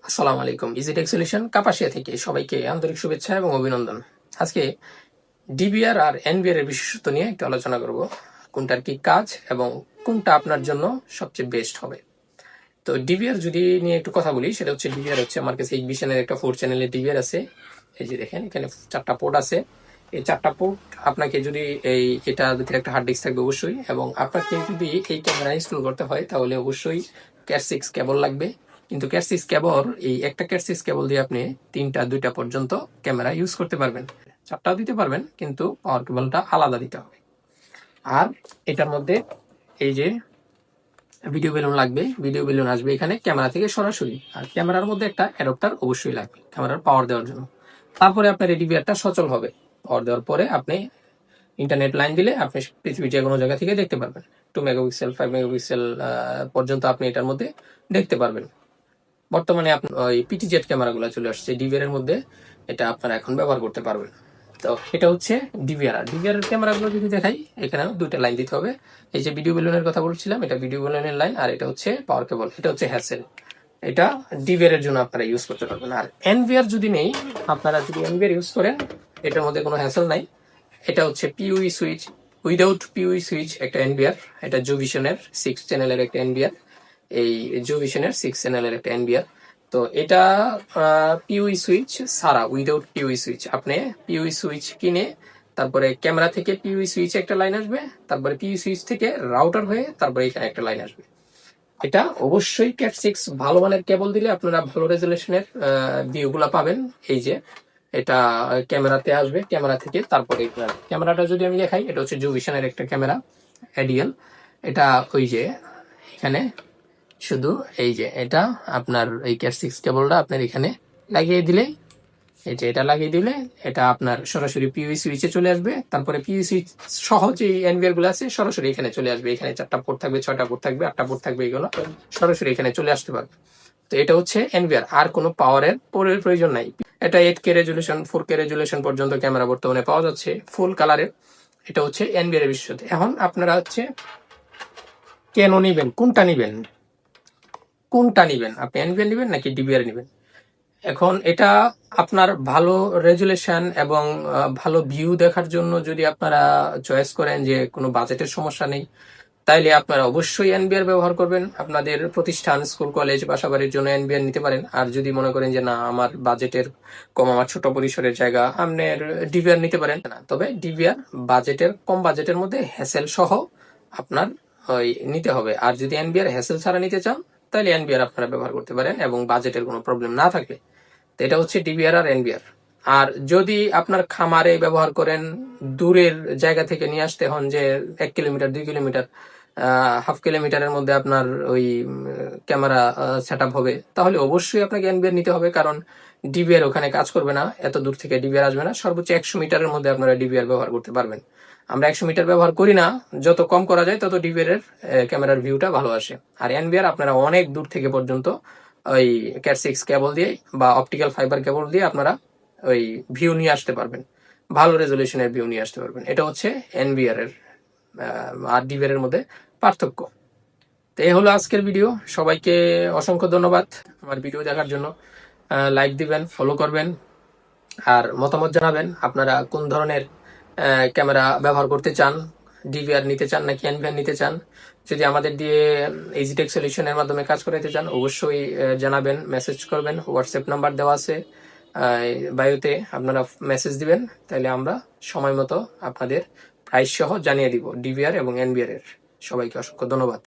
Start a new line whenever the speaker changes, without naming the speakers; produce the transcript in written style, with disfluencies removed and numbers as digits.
আসসালামু আলাইকুম। ইজিটেক সলিউশন কাপাসিয়া থেকে সবাইকে আন্তরিক শুভেচ্ছা এবং অভিনন্দন। আজকে ডিবিআর আর এনবিআর এর বিশেষত্ব নিয়ে একটু আলোচনা করব। কোনটার কি কাজ এবং কোনটা আপনার জন্য সবচেয়ে বেস্ট হবে। তো ডিবিআর যদি নিয়ে একটু কথা বলি, সেটা হচ্ছে ডিবিআর হচ্ছে আমার কাছে ইগবিশনের একটা 4 চ্যানেলের ডিবিআর আছে। এই যে দেখেন এখানে 4টা পোর্ট আছে। এই 4টা পোর্ট আপনাকে যদি এটা ভিতরে একটা হার্ড ডিস্ক থাকবে অবশ্যই, এবং আপনাকে যদি এই ক্যামেরা ইনস্টল করতে হয় তাহলে অবশ্যই ক্যাট 6 কেবল লাগবে। কিন্তু ক্যাট 6 কেবল, এই একটা ক্যাট 6 কেবল দিয়ে আপনি 3টা 2টা পর্যন্ত ক্যামেরা ইউজ করতে পারবেন। 4টাও দিতে পারবেন, কিন্তু পাওয়ার কেবলটা আলাদা দিতে হবে। আর এটার মধ্যে এই যে ভিডিও বেলুন লাগবে, ভিডিও বেলুন আসবে এখানে ক্যামেরা থেকে সরাসরি। আর ক্যামেরার মধ্যে একটা অ্যাডাপ্টার অবশ্যই লাগবে ক্যামেরার পাওয়ার দেওয়ার জন্য। তারপরে আপনার এই ডিভিআরটা সচল হবে। পাওয়ার দেওয়ার পরে আপনি ইন্টারনেট লাইন দিলে আপনি পৃথিবীর যে কোনো জায়গা থেকে দেখতে পারবেন। 2 মেগাপিক্সেল 5 মেগাপিক্সেল পর্যন্ত আপনি এটার মধ্যে দেখতে পারবেন। বর্তমানে আপনি ওই পিটিজেড ক্যামেরাগুলো চলে আসছে ডিভিআর এর মধ্যে, এটা আপনারা এখন ব্যবহার করতে পারবেন। তো এটা হচ্ছে ডিভিআর। আর ডিভিআর এর ক্যামেরাগুলো যদি দেখাই, এখানে 2টা লাইন দিতে হবে। এই যে ভিডিও বেলুনের কথা বলছিলাম, এটা ভিডিও বেলুনের লাইন, আর এটা হচ্ছে পাওয়ার কেবল, এটা হচ্ছে হ্যাসেল। এটা ডিভিআর এর জন্য আপনারা ইউজ করতে পারবেন। আর এনভিআর যদি নেই, আপনারা যদি এনভিআর ইউজ করেন, এটার মধ্যে কোনো হ্যাসেল নাই। এটা হচ্ছে পিউই সুইচ, উইদাউট পিউই সুইচ একটা এনভিআর। এটা জুভিশনের 6 চ্যানেলের একটা এনভিআর। এই জুভিশনের 6 চ্যানেলের একটা এনভিআর। তো এটা পিউই সুইচ ছাড়া, উইদাউট পিউই সুইচ। আপনি পিউই সুইচ কিনে তারপরে ক্যামেরা থেকে পিউই সুইচ একটা লাইন আসবে, তারপরে পিউই সুইচ থেকে রাউটার হয়ে তারপরে এখানে একটা লাইন আসবে। এটা অবশ্যই ক্যাট 6 ভালো মানের কেবল দিলে আপনারা ভালো রেজুলেশনের ভিউগুলা পাবেন। এই যে এটা ক্যামেরাতে আসবে, ক্যামেরা থেকে তারপরে ক্যামেরাটা যদি আমি দেখাই, এটা হচ্ছে জুভিশনের একটা ক্যামেরা এডিএল। এটা ওই যে এখানে শুধু এই যে এটা আপনার এই ক্যাট 6 কেবলটা আপনার এখানে লাগিয়ে দিলে, এই যে এটা লাগিয়ে দিলে এটা আপনার সরাসরি পিউই সুইচে চলে আসবে। তারপরে পিউই সুইচ সহ যে এনভিআর গুলো আছে সরাসরি এখানে চলে আসবে। এখানে 4টা পোর্ট থাকবে, 6টা পোর্ট থাকবে, 8টা পোর্ট থাকবে, এগুলো সরাসরি এখানে চলে আসতে পারবে। তো এটা হচ্ছে এনভিআর। আর কোনো পাওয়ারের প্রয়োজন নাই। এটা 8K রেজুলেশন 4K রেজুলেশন পর্যন্ত ক্যামেরা বর্তমানে পাওয়া যাচ্ছে ফুল কালারের। এটা হচ্ছে এনভিআর এর বিশেষত্ব। এখন আপনারা হচ্ছে কেন নিবেন, কোনটা নিবেন, আপনি এনভিআর নিবেন নাকি ডিবিআর নিবেন? এখন এটা আপনার ভালো রেজুলেশন এবং ভালো ভিউ দেখার জন্য যদি আপনারা চয়েস করেন যে কোনো বাজেটের সমস্যা নেই, তাইলে আপনারা অবশ্যই এনবিআর ব্যবহার করবেন। আপনাদের প্রতিষ্ঠান, স্কুল, কলেজ, বাসাবাড়ির জন্য এনবিআর নিতে পারেন। আর যদি মনে করেন যে না, আমার বাজেটের কম, আমার ছোট পরিসরের জায়গা, আপনার ডিভিআর নিতে পারেন। না, তবে ডিভিআর বাজেটের কম, বাজেটের মধ্যে হ্যাসেল সহ আপনার ওই নিতে হবে। আর যদি এনবিআর হ্যাসেল ছাড়া নিতে চান, তাহলে এনবিআর আপনারা ব্যবহার করতে পারেন এবং বাজেটের কোনো প্রবলেম না থাকলে। তো এটা হচ্ছে ডিবিআর আর এনবিআর। আর যদি আপনার খামারে ব্যবহার করেন, দূরের জায়গা থেকে নিয়ে আসতে হন, যে 1 কিলোমিটার 2 কিলোমিটার, হাফ কিলোমিটারের মধ্যে আপনার ওই ক্যামেরা সেট আপ হবে, তাহলে অবশ্যই আপনাকে এনবিআর নিতে হবে। কারণ ডিবিআর ওখানে কাজ করবে না, এত দূর থেকে ডিবিআর আসবে না। সর্বোচ্চ 100 মিটারের মধ্যে আপনারা ডিবিআর ব্যবহার করতে পারবেন। আমরা 100 মিটার ব্যবহার করি না, যত কম করা যায় তত ডিবিআর এর ক্যামেরার ভিউটা ভালো আসে। আর এনবিআর আপনারা অনেক দূর থেকে পর্যন্ত ওই ক্যাট 6 কেবল দিয়ে বা অপটিক্যাল ফাইবার কেবল দিয়ে আপনারা ওই ভিউ নিয়ে আসতে পারবেন, ভালো রেজলিউশনের ভিউ নিয়ে আসতে পারবেন। এটা হচ্ছে এনবিআর এর আর ডিবিআর এর মধ্যে পার্থক্য। তো এই হলো আজকের ভিডিও। সবাইকে অসংখ্য ধন্যবাদ আমার ভিডিও দেখার জন্য। লাইক দিবেন, ফলো করবেন, আর মতামত জানাবেন আপনারা কোন ধরনের ক্যামেরা ব্যবহার করতে চান, ডিভিআর নিতে চান নাকি এনভিআর নিতে চান। যদি আমাদের দিয়ে ইজিটেক সলিউশনের মাধ্যমে কাজ করাতে চান, অবশ্যই জানাবেন, মেসেজ করবেন। হোয়াটসঅ্যাপ নাম্বার দেওয়া আছে বায়োতে, আপনারা মেসেজ দিবেন, তাহলে আমরা সময় মতো আপনাদের প্রাইস সহ জানিয়ে দিব ডিভিআর এবং এনভিআর এর। সবাইকে অসংখ্য ধন্যবাদ।